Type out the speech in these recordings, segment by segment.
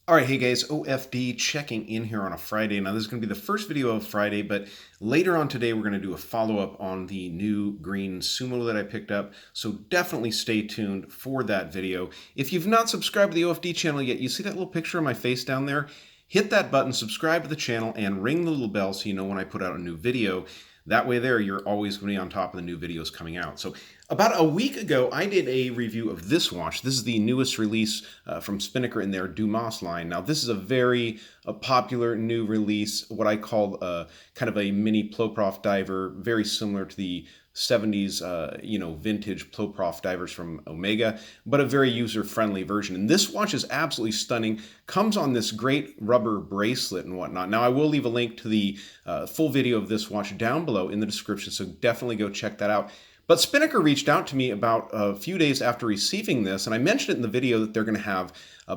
All right, hey guys, OFD checking in here on a Friday. Now, this is going to be the first video of Friday, but later on today, we're going to do a follow-up on the new green Sumo that I picked up. So definitely stay tuned for that video. If you've not subscribed to the OFD channel yet, you see that little picture of my face down there? Hit that button, subscribe to the channel, and ring the little bell so you know when I put out a new video. That way there, you're always going to be on top of the new videos coming out. So about a week ago, I did a review of this watch. This is the newest release from Spinnaker in their Dumas line. Now, this is a very popular new release, what I call kind of a mini Ploprof diver, very similar to the 70s, vintage Ploprof divers from Omega, but a very user-friendly version. And this watch is absolutely stunning. Comes on this great rubber bracelet and whatnot. Now, I will leave a link to the full video of this watch down below in the description, so definitely go check that out. But Spinnaker reached out to me about a few days after receiving this, and I mentioned it in the video that they're going to have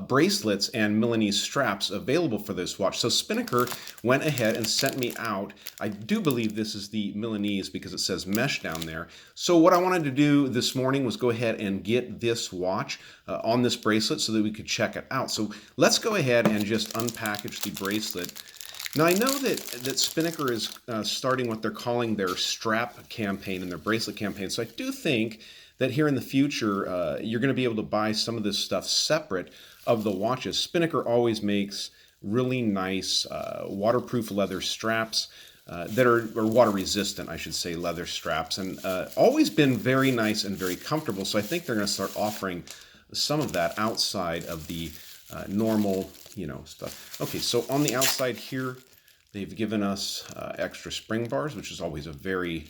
bracelets and Milanese straps available for this watch. So Spinnaker went ahead and sent me out. I do believe this is the Milanese because it says mesh down there. So what I wanted to do this morning was go ahead and get this watch on this bracelet so that we could check it out. So let's go ahead and just unpackage the bracelet. Now, I know that Spinnaker is starting what they're calling their strap campaign and their bracelet campaign, so I do think that here in the future, you're going to be able to buy some of this stuff separate of the watches. Spinnaker always makes really nice waterproof leather straps that are water resistant, I should say, leather straps, and always been very nice and very comfortable, so I think they're going to start offering some of that outside of the normal stuff. Okay, so on the outside here, they've given us extra spring bars, which is always a very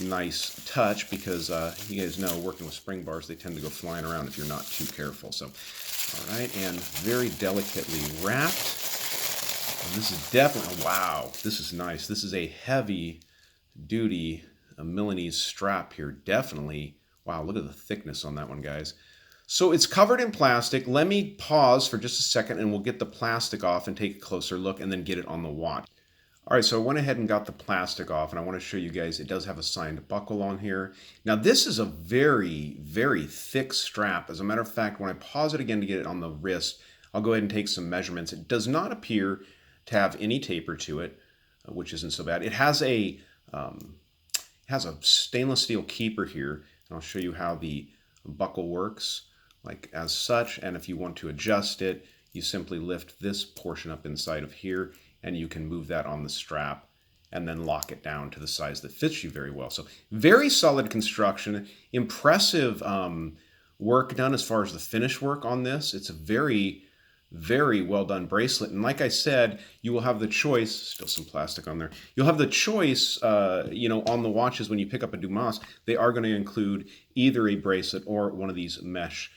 nice touch because you guys know working with spring bars, they tend to go flying around if you're not too careful. So, all right, and very delicately wrapped. And this is definitely, wow, this is nice. This is a heavy duty Milanese strap here. Definitely, wow, look at the thickness on that one, guys. So it's covered in plastic. Let me pause for just a second and we'll get the plastic off and take a closer look and then get it on the watch. All right, so I went ahead and got the plastic off and I want to show you guys it does have a signed buckle on here. Now this is a very, very thick strap. As a matter of fact, when I pause it again to get it on the wrist, I'll go ahead and take some measurements. It does not appear to have any taper to it, which isn't so bad. It has a stainless steel keeper here, and I'll show you how the buckle works. Like as such, and if you want to adjust it, you simply lift this portion up inside of here and you can move that on the strap and then lock it down to the size that fits you very well. So very solid construction, impressive work done as far as the finish work on this. It's a very, very well done bracelet. And like I said, you will have the choice, still some plastic on there, you'll have the choice, on the watches when you pick up a Dumas, they are going to include either a bracelet or one of these mesh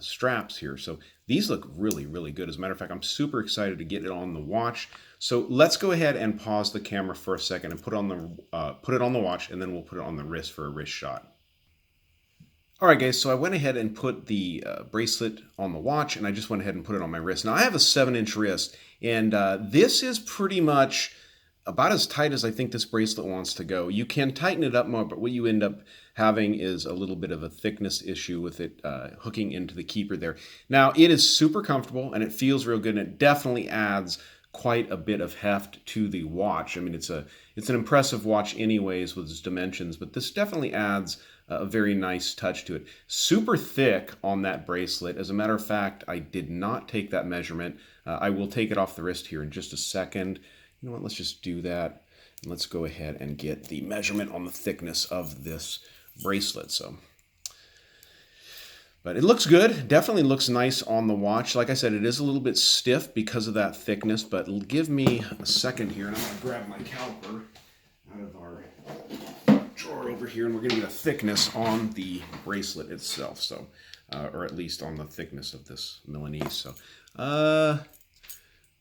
straps here. So these look really, really good. As a matter of fact, I'm super excited to get it on the watch. So let's go ahead and pause the camera for a second and put it on the watch, and then we'll put it on the wrist for a wrist shot. All right, guys, so I went ahead and put the bracelet on the watch, and I just went ahead and put it on my wrist. Now, I have a 7-inch wrist, and this is pretty much about as tight as I think this bracelet wants to go. You can tighten it up more, but what you end up having is a little bit of a thickness issue with it hooking into the keeper there. Now, it is super comfortable, and it feels real good, and it definitely adds quite a bit of heft to the watch. I mean, it's an impressive watch anyways with its dimensions, but this definitely adds a very nice touch to it. Super thick on that bracelet. As a matter of fact, I did not take that measurement. I will take it off the wrist here in just a second. You know what, let's just do that. And let's go ahead and get the measurement on the thickness of this bracelet. But it looks good. Definitely looks nice on the watch. Like I said, it is a little bit stiff because of that thickness, but give me a second here and I'm gonna grab my caliper out of our drawer over here and we're gonna get a thickness on the bracelet itself. So, or at least on the thickness of this Milanese. So,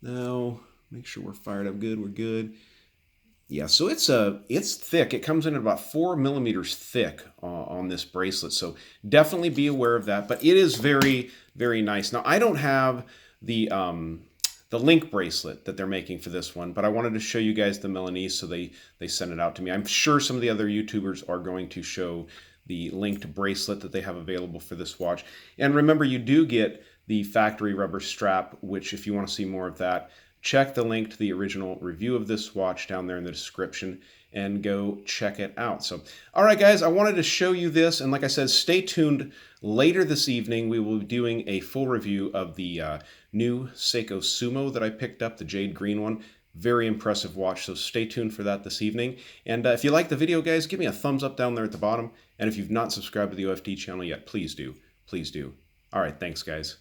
now, make sure we're fired up good. We're good. Yeah, so it's thick. It comes in at about 4 millimeters thick on this bracelet. So definitely be aware of that. But it is very, very nice. Now I don't have the link bracelet that they're making for this one, but I wanted to show you guys the Milanese, so they sent it out to me. I'm sure some of the other YouTubers are going to show the linked bracelet that they have available for this watch. And remember, you do get the factory rubber strap, which if you want to see more of that, check the link to the original review of this watch down there in the description and go check it out. So, all right, guys, I wanted to show you this. And like I said, stay tuned. Later this evening, we will be doing a full review of the new Seiko Sumo that I picked up, the jade green one. Very impressive watch, so stay tuned for that this evening. And if you like the video, guys, give me a thumbs up down there at the bottom. And if you've not subscribed to the OFD channel yet, please do. Please do. All right, thanks, guys.